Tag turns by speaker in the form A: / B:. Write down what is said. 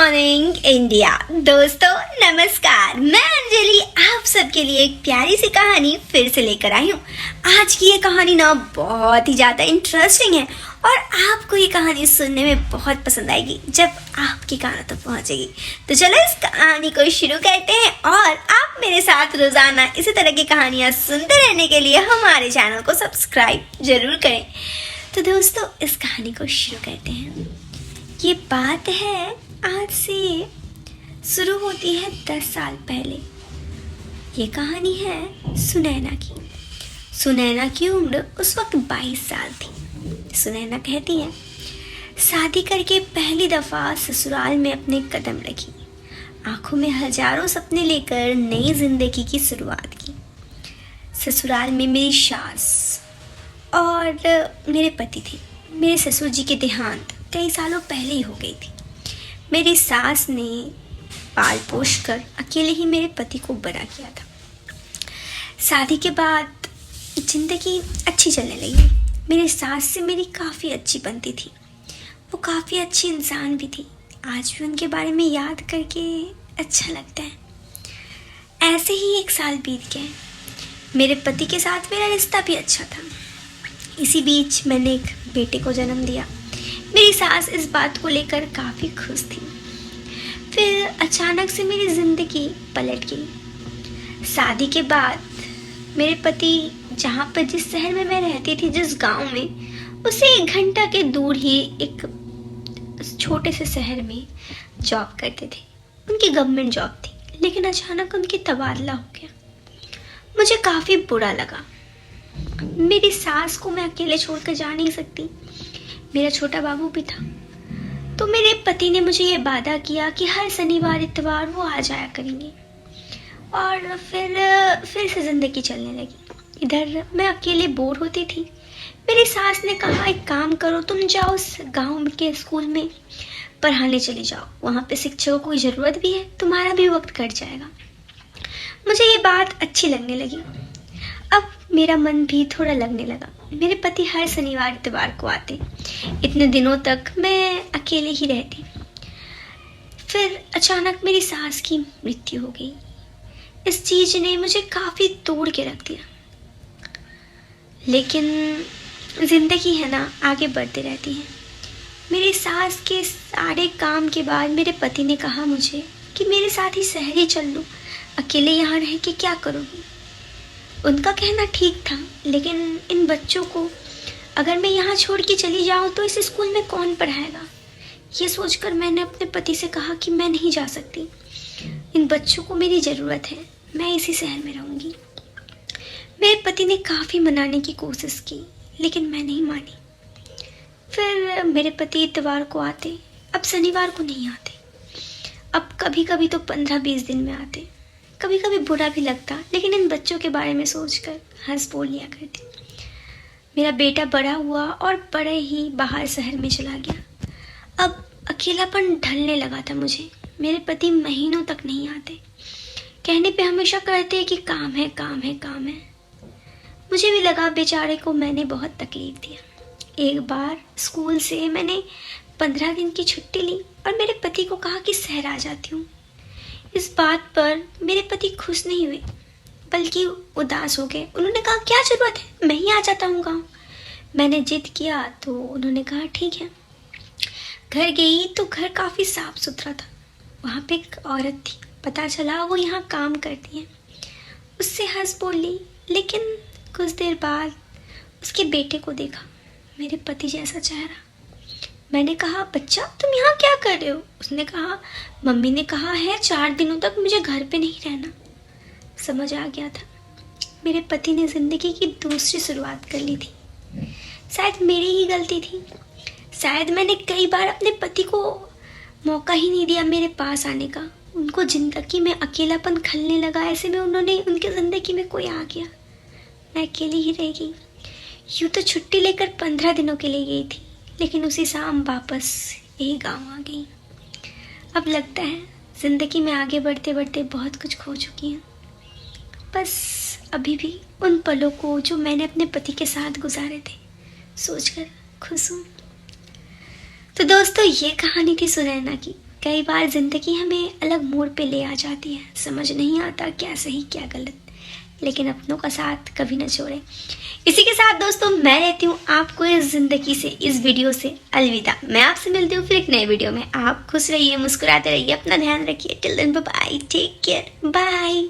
A: Morning India. दोस्तों नमस्कार, मैं अंजलि आप सबके लिए एक प्यारी सी कहानी फिर से लेकर आई हूँ। आज की ये कहानी ना बहुत ही ज़्यादा इंटरेस्टिंग है और आपको ये कहानी सुनने में बहुत पसंद आएगी जब आपकी कानों तक पहुँचेगी। तो चलो इस कहानी को शुरू करते हैं और आप मेरे साथ रोज़ाना इसी तरह की कहानियाँ सुनते रहने के लिए हमारे चैनल को सब्सक्राइब जरूर करें। तो दोस्तों इस कहानी को शुरू करते हैं। ये बात है आज से शुरू होती है 10 साल पहले। ये कहानी है सुनैना की। सुनैना की उम्र उस वक्त 22 साल थी। सुनैना कहती है, शादी करके पहली दफ़ा ससुराल में अपने कदम रखी, आंखों में हजारों सपने लेकर नई जिंदगी की शुरुआत की। ससुराल में मेरी सास और मेरे पति थे। मेरे ससुर जी के देहांत कई सालों पहले ही हो गई थी। मेरी सास ने पाल पोष कर अकेले ही मेरे पति को बड़ा किया था। शादी के बाद ज़िंदगी अच्छी चलने लगी। मेरी सास से मेरी काफ़ी अच्छी बनती थी। वो काफ़ी अच्छी इंसान भी थी। आज भी उनके बारे में याद करके अच्छा लगता है। ऐसे ही 1 साल बीत गए। मेरे पति के साथ मेरा रिश्ता भी अच्छा था। इसी बीच मैंने एक बेटे को जन्म दिया। मेरी सास इस बात को लेकर काफ़ी खुश थी। फिर अचानक से मेरी ज़िंदगी पलट गई। शादी के बाद मेरे पति जहाँ पर जिस शहर में मैं रहती थी, जिस गांव में, उससे 1 घंटा के दूर ही एक छोटे से शहर में जॉब करते थे। उनकी गवर्नमेंट जॉब थी, लेकिन अचानक उनकी तबादला हो गया। मुझे काफ़ी बुरा लगा। मेरी सास को मैं अकेले छोड़कर जा नहीं सकती। मेरा छोटा बाबू भी था। तो मेरे पति ने मुझे ये वादा किया कि हर शनिवार इतवार वो आ जाया करेंगे और फिर से ज़िंदगी चलने लगी। इधर मैं अकेले बोर होती थी। मेरी सास ने कहा, एक काम करो, तुम जाओ उस गांव के स्कूल में पढ़ाने चले जाओ। वहाँ पे शिक्षकों की ज़रूरत भी है, तुम्हारा भी वक्त कट जाएगा। मुझे ये बात अच्छी लगने लगी। अब मेरा मन भी थोड़ा लगने लगा। मेरे पति हर शनिवार इतवार को आते। इतने दिनों तक मैं अकेले ही रहती। फिर अचानक मेरी सास की मृत्यु हो गई। इस चीज़ ने मुझे काफ़ी तोड़ के रख दिया। लेकिन ज़िंदगी है ना, आगे बढ़ती रहती है। मेरी सास के सारे काम के बाद मेरे पति ने कहा मुझे कि मेरे साथ ही शहर ही चल लो, अकेले यहाँ रह के क्या करोगी। उनका कहना ठीक था, लेकिन इन बच्चों को अगर मैं यहाँ छोड़ के चली जाऊँ तो इस स्कूल में कौन पढ़ाएगा। ये सोचकर मैंने अपने पति से कहा कि मैं नहीं जा सकती। इन बच्चों को मेरी ज़रूरत है, मैं इसी शहर में रहूँगी। मेरे पति ने काफ़ी मनाने की कोशिश की, लेकिन मैं नहीं मानी। फिर मेरे पति इतवार को आते, अब शनिवार को नहीं आते। अब कभी कभी तो 15-20 दिन में आते। कभी कभी बुरा भी लगता, लेकिन इन बच्चों के बारे में सोचकर हंस बोल लिया करती। मेरा बेटा बड़ा हुआ और बड़े ही बाहर शहर में चला गया। अब अकेलापन ढलने लगा था मुझे। मेरे पति महीनों तक नहीं आते। कहने पे हमेशा कहते कि काम है काम है काम है। मुझे भी लगा बेचारे को मैंने बहुत तकलीफ दिया। एक बार स्कूल से मैंने 15 दिन की छुट्टी ली और मेरे पति को कहा कि शहर आ जाती हूँ। इस बात पर मेरे पति खुश नहीं हुए, बल्कि उदास हो गए। उन्होंने कहा, क्या ज़रूरत है, मैं ही आ जाता हूँ गाँव। मैंने जिद किया तो उन्होंने कहा ठीक है। घर गई तो घर काफ़ी साफ सुथरा था। वहाँ पे एक औरत थी, पता चला वो यहाँ काम करती है। उससे हंस बोली, लेकिन कुछ देर बाद उसके बेटे को देखा, मेरे पति जैसा चेहरा। मैंने कहा, बच्चा तुम यहाँ क्या कर रहे हो। उसने कहा, मम्मी ने कहा है 4 दिनों तक मुझे घर पे नहीं रहना। समझ आ गया था, मेरे पति ने ज़िंदगी की दूसरी शुरुआत कर ली थी। शायद मेरी ही गलती थी। शायद मैंने कई बार अपने पति को मौका ही नहीं दिया मेरे पास आने का। उनको ज़िंदगी में अकेलापन खलने लगा। ऐसे में उनके ज़िंदगी में कोई आ गया, मैं अकेली ही रह गई। यूँ तो छुट्टी लेकर 15 दिनों के लिए गई थी, लेकिन उसी शाम वापस यही गांव आ गई। अब लगता है ज़िंदगी में आगे बढ़ते बढ़ते बहुत कुछ खो चुकी हैं। बस अभी भी उन पलों को जो मैंने अपने पति के साथ गुजारे थे सोचकर खुश हूँ। तो दोस्तों ये कहानी थी सुनैना की। कई बार ज़िंदगी हमें अलग मोड़ पे ले आ जाती है, समझ नहीं आता क्या सही क्या गलत, लेकिन अपनों का साथ कभी न छोड़े। इसी के साथ दोस्तों मैं रहती हूँ आपको इस ज़िंदगी से, इस वीडियो से अलविदा। मैं आपसे मिलती हूँ फिर एक नए वीडियो में। आप खुश रहिए, मुस्कुराते रहिए, अपना ध्यान रखिए। Till then bye bye, take care, bye.